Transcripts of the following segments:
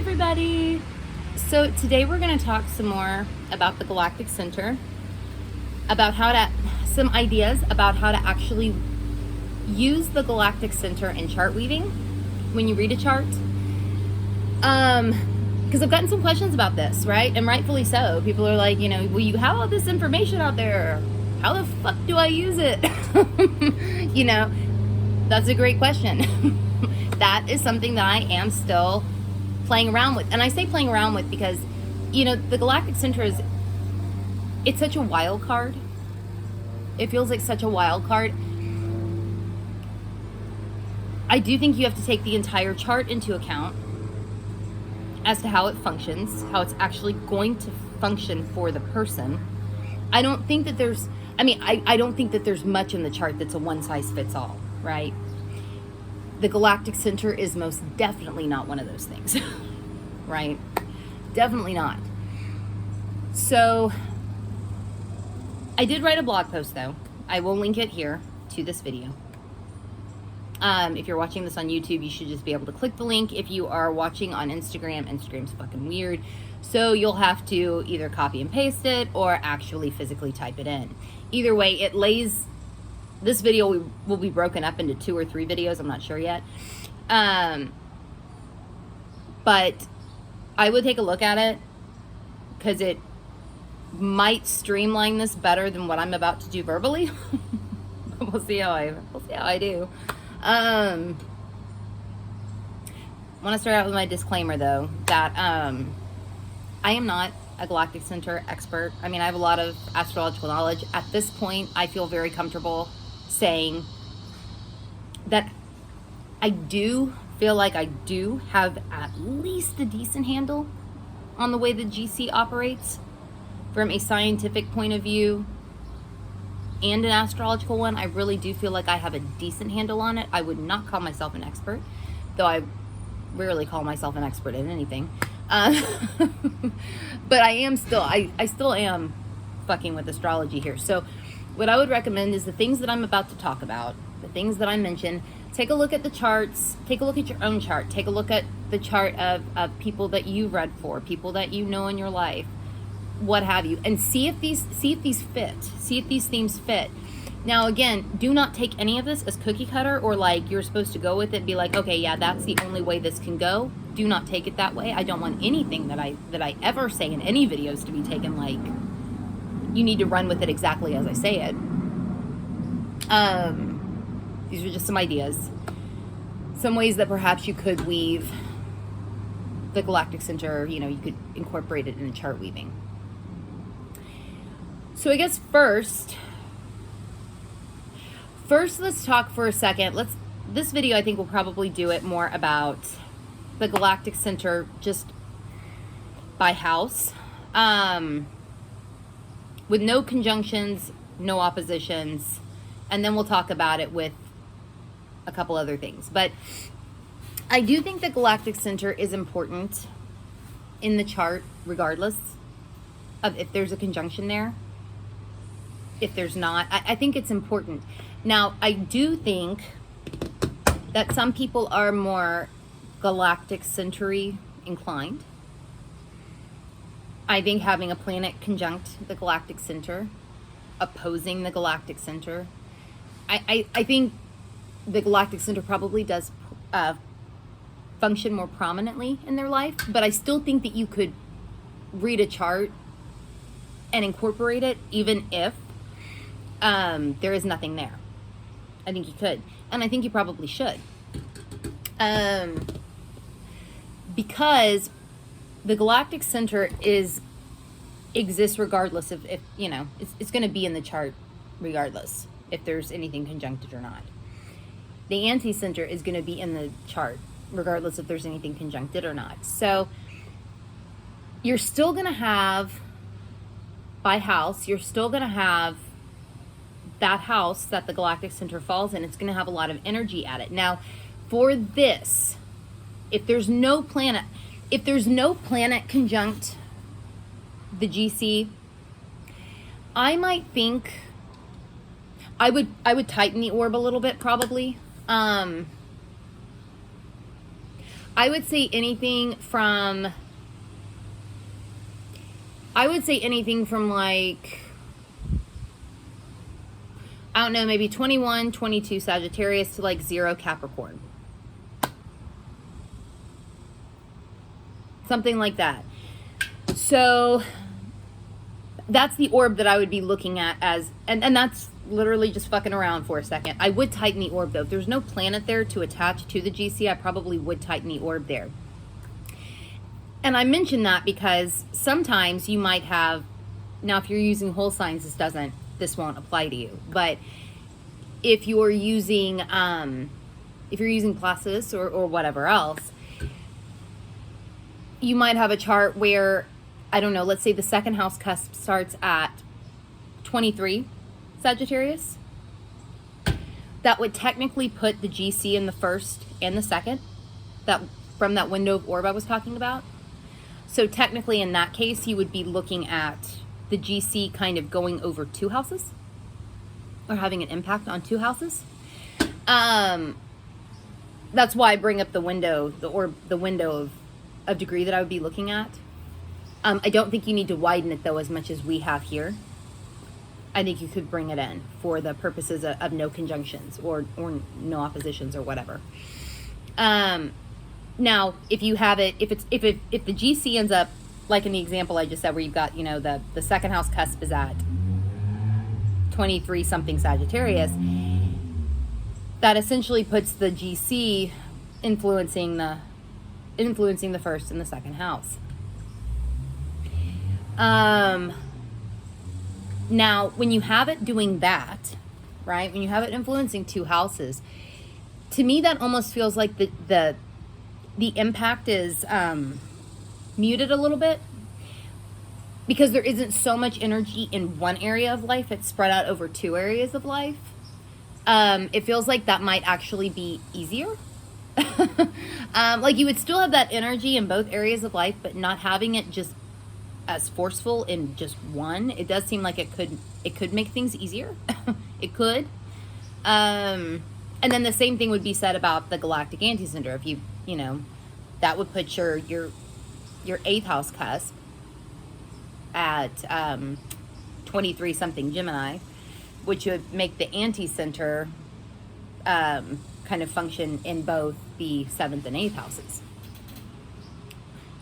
everybody. So today we're going to talk some more about the Galactic Center, about some ideas about how to actually use the Galactic Center in chart weaving when you read a chart. Because I've gotten some questions about this, right? And rightfully so. People are like, well, you have all this information out there. How the fuck do I use it? That's a great question. That is something that I am still playing around with. And I say playing around with because, the Galactic Center it's such a wild card. It feels like such a wild card. I do think you have to take the entire chart into account as to how it functions, how it's actually going to function for the person. I don't think that I don't think that there's much in the chart that's a one size fits all, right? The Galactic Center is most definitely not one of those things, right? Definitely not. So I did write a blog post though. I will link it here to this video. If you're watching this on YouTube, you should just be able to click the link. If you are watching on Instagram's fucking weird. So you'll have to either copy and paste it or actually physically type it in. Either way, this video will be broken up into 2 or 3 videos. I'm not sure yet. But I would take a look at it because it might streamline this better than what I'm about to do verbally. We'll see how I do. I want to start out with my disclaimer though, that I am not a Galactic Center expert. I mean, I have a lot of astrological knowledge. At this point, I feel very comfortable saying that I do feel like I do have at least a decent handle on the way the GC operates from a scientific point of view and an astrological one. I really do feel like I have a decent handle on it. I would not call myself an expert, though I rarely call myself an expert in anything. But I still am fucking with astrology here. So what I would recommend is the things that I'm about to talk about, the things that I mentioned, take a look at the charts, take a look at your own chart, take a look at the chart of people that you've read for, people that you know in your life, what have you, and see if these fit, see if these themes fit. Now again, do not take any of this as cookie cutter or like you're supposed to go with it, be like, okay, yeah, that's the only way this can go. Do not take it that way. I don't want anything that I ever say in any videos to be taken like you need to run with it exactly as I say it. These are just some ideas, some ways that perhaps you could weave the Galactic Center, you could incorporate it in chart weaving. So I guess first let's talk for a second. This video I think will probably do it more about the Galactic Center just by house, with no conjunctions, no oppositions, and then we'll talk about it with a couple other things. But I do think the Galactic Center is important in the chart regardless of if there's a conjunction there. If there's not, I think it's important. Now, I do think that some people are more Galactic Center-y inclined. I think having a planet conjunct the Galactic Center, opposing the Galactic Center, I think the Galactic Center probably does function more prominently in their life, but I still think that you could read a chart and incorporate it even if there is nothing there. I think you could, and I think you probably should, because the Galactic Center exists regardless of if it's going to be in the chart regardless if there's anything conjuncted or not. The anti-center is going to be in the chart regardless if there's anything conjuncted or not. So you're still going to have, by house, you're still going to have that house that the Galactic Center falls in. It's going to have a lot of energy at it. Now, for this, if there's no planet conjunct the GC, I might think I would tighten the orb a little bit probably. I would say anything from like, I don't know, maybe 21, 22 Sagittarius to like 0 Capricorn. Something like that. So that's the orb that I would be looking at as, and that's literally just fucking around for a second. I would tighten the orb though. If there's no planet there to attach to the GC, I probably would tighten the orb there. And I mention that because sometimes you might have, now if you're using whole signs, this won't apply to you. But if you're using Placidus or whatever else, you might have a chart where, I don't know, let's say the second house cusp starts at 23 Sagittarius. That would technically put the GC in the first and the second, that from that window of orb I was talking about. So technically in that case, you would be looking at the GC kind of going over 2 houses or having an impact on 2 houses. That's why I bring up the window, the window of degree that I would be looking at. I don't think you need to widen it though as much as we have here. I think you could bring it in for the purposes of no conjunctions or no oppositions or whatever. Now, if you have it, if the GC ends up like in the example I just said, where you've got, you know, the second house cusp is at 23 something Sagittarius, that essentially puts the GC influencing the first and the second house. Now, when you have it doing that, right, when you have it influencing 2 houses, to me that almost feels like the impact is muted a little bit, because there isn't so much energy in one area of life. It's spread out over 2 areas of life. It feels like that might actually be easier. Like you would still have that energy in both areas of life, but not having it just as forceful in just one. It does seem like it could make things easier. It could. And then the same thing would be said about the Galactic Center. If you know, that would put your 8th house cusp at 23 something Gemini, which would make the anti-center kind of function in both the 7th and 8th houses,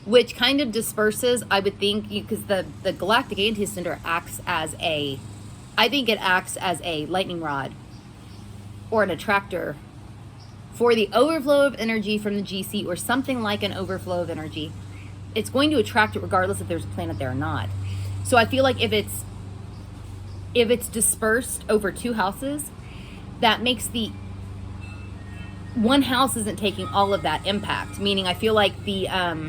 which kind of disperses, I would think, because the Galactic Center acts as I think it acts as a lightning rod or an attractor for the overflow of energy from the GC, or something like an overflow of energy. It's going to attract it regardless if there's a planet there or not. So I feel like if it's dispersed over 2 houses, that makes the one house isn't taking all of that impact. Meaning, I feel like the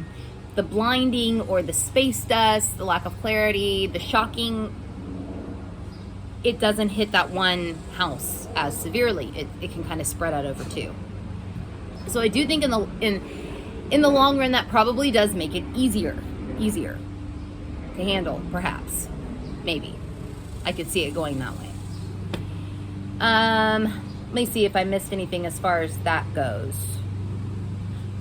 blinding or the space dust, the lack of clarity, the shocking, it doesn't hit that one house as severely. It can kind of spread out over 2. So I do think in the long run, that probably does make it easier to handle, perhaps. Maybe. I could see it going that way. Let me see if I missed anything as far as that goes.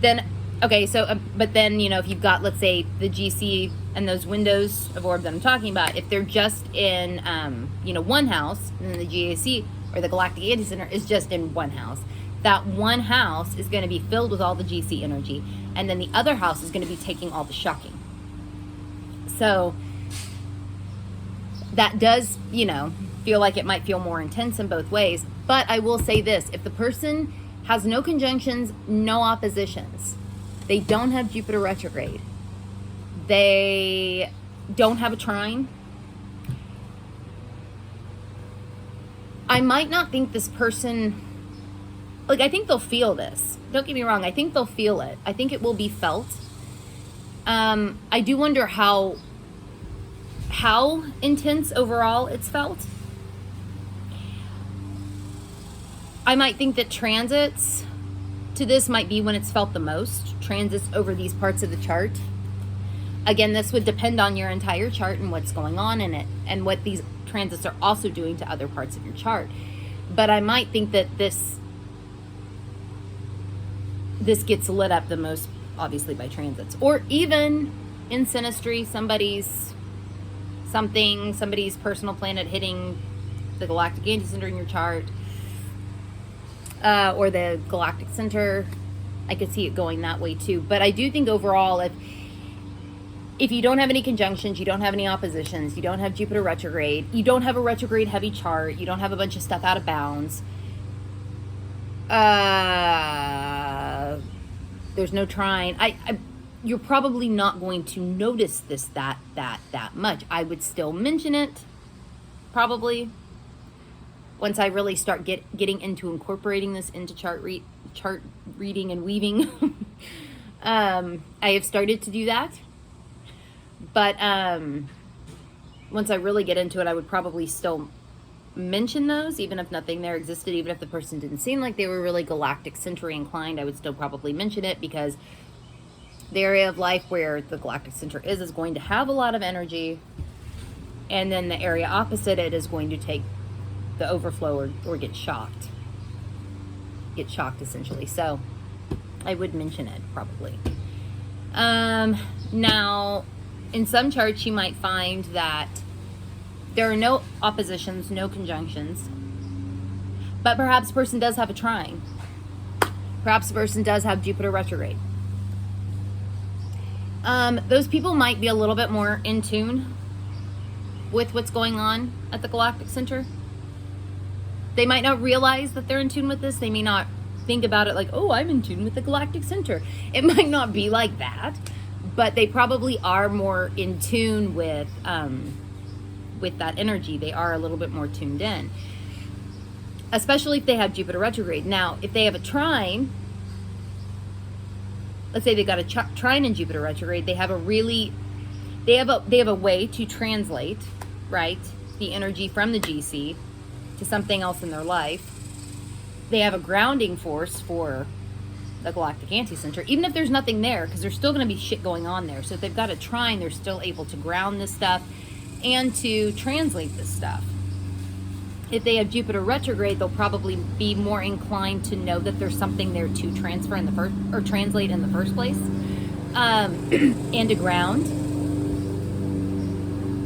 Then, okay, so, but then, you know, if you've got, let's say, the GC and those windows of orb that I'm talking about, if they're just in, you know, one house, and then the GAC or the Galactic Center is just in one house, that one house is going to be filled with all the GC energy, and then the other house is going to be taking all the shocking. So that does, you know, feel like it might feel more intense in both ways. But I will say this, if the person has no conjunctions, no oppositions, they don't have Jupiter retrograde, they don't have a trine, I might not think this person, like, I think they'll feel this. Don't get me wrong, I think they'll feel it. I think it will be felt. I do wonder how intense overall it's felt. I might think that transits to this might be when it's felt the most. Transits over these parts of the chart. Again, this would depend on your entire chart and what's going on in it, and what these transits are also doing to other parts of your chart. But I might think that this this gets lit up the most, obviously, by transits. Or even in synastry, somebody's personal planet hitting the Galactic Center in your chart, or the Galactic Center. I could see it going that way too. But I do think overall, if you don't have any conjunctions, you don't have any oppositions, you don't have Jupiter retrograde, you don't have a retrograde heavy chart, you don't have a bunch of stuff out of bounds, there's no trine, you're probably not going to notice this that much. I would still mention it, probably, once I really start getting into incorporating this into chart reading and weaving. I have started to do that. But once I really get into it, I would probably still mention those, even if nothing there existed, even if the person didn't seem like they were really Galactic Center inclined. I would still probably mention it, because the area of life where the Galactic Center is going to have a lot of energy, and then the area opposite it is going to take the overflow or get shocked essentially. So I would mention it probably. Now, in some charts, you might find that there are no oppositions, no conjunctions, but perhaps a person does have a trine. Perhaps a person does have Jupiter retrograde. Those people might be a little bit more in tune with what's going on at the Galactic Center. They might not realize that they're in tune with this. They may not think about it like, oh, I'm in tune with the Galactic Center. It might not be like that, but they probably are more in tune with that energy. They are a little bit more tuned in, especially if they have Jupiter retrograde. Now, if they have a trine, let's say they got a trine in Jupiter retrograde, they have a way to translate, right, the energy from the GC to something else in their life. They have a grounding force for the Galactic Anti-Center, even if there's nothing there, because there's still going to be shit going on there. So if they've got a trine, they're still able to ground this stuff and to translate this stuff. If they have Jupiter retrograde, they'll probably be more inclined to know that there's something there to transfer in the first, or translate in the first place, and to ground.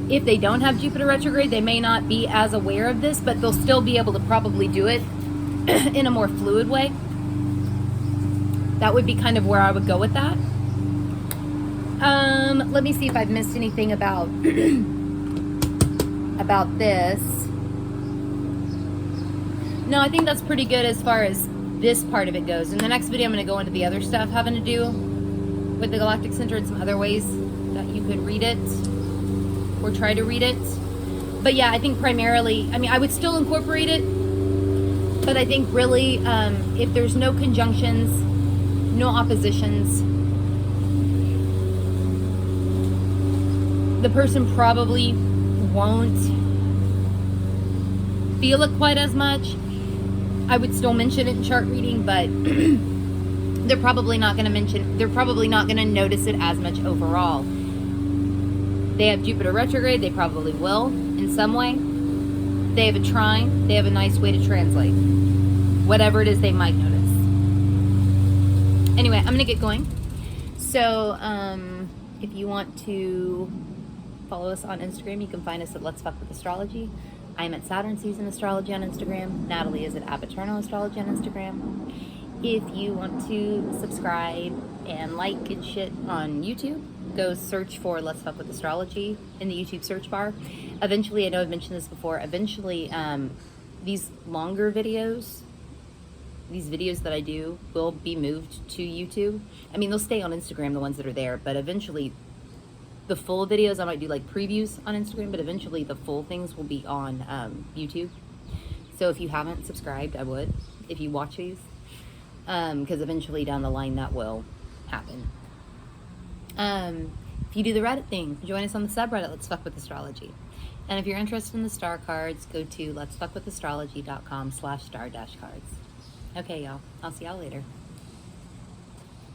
If they don't have Jupiter retrograde, they may not be as aware of this, but they'll still be able to probably do it in a more fluid way. That would be kind of where I would go with that. Let me see if I've missed anything about this. No, I think that's pretty good as far as this part of it goes. In the next video, I'm going to go into the other stuff having to do with the Galactic Center and some other ways that you could read it or try to read it. But yeah, I think primarily, I mean, I would still incorporate it, but I think really, if there's no conjunctions, no oppositions, the person probably won't feel it quite as much. I would still mention it in chart reading, but they're probably not going to notice it as much overall. They have Jupiter retrograde, they probably will in some way. They have a trine, they have a nice way to translate whatever it is they might notice. Anyway, I'm going to get going. So, if you want to follow us on Instagram, you can find us at Let's Fuck With Astrology. I'm at Saturn Season Astrology on Instagram. Natalie is at Apaterno Astrology on Instagram. If you want to subscribe and like and shit on YouTube, go search for Let's Fuck With Astrology in the YouTube search bar. Eventually, I know I've mentioned this before, eventually these longer videos, these videos that I do will be moved to YouTube. I mean, they'll stay on Instagram, the ones that are there, but eventually the full videos, I might do like previews on Instagram, but eventually the full things will be on YouTube. So if you haven't subscribed, I would, if you watch these, because eventually down the line that will happen. If you do the Reddit thing, join us on the subreddit, Let's Fuck With Astrology. And if you're interested in the star cards, go to letsfuckwithastrology.com/star-cards. Okay, y'all. I'll see y'all later.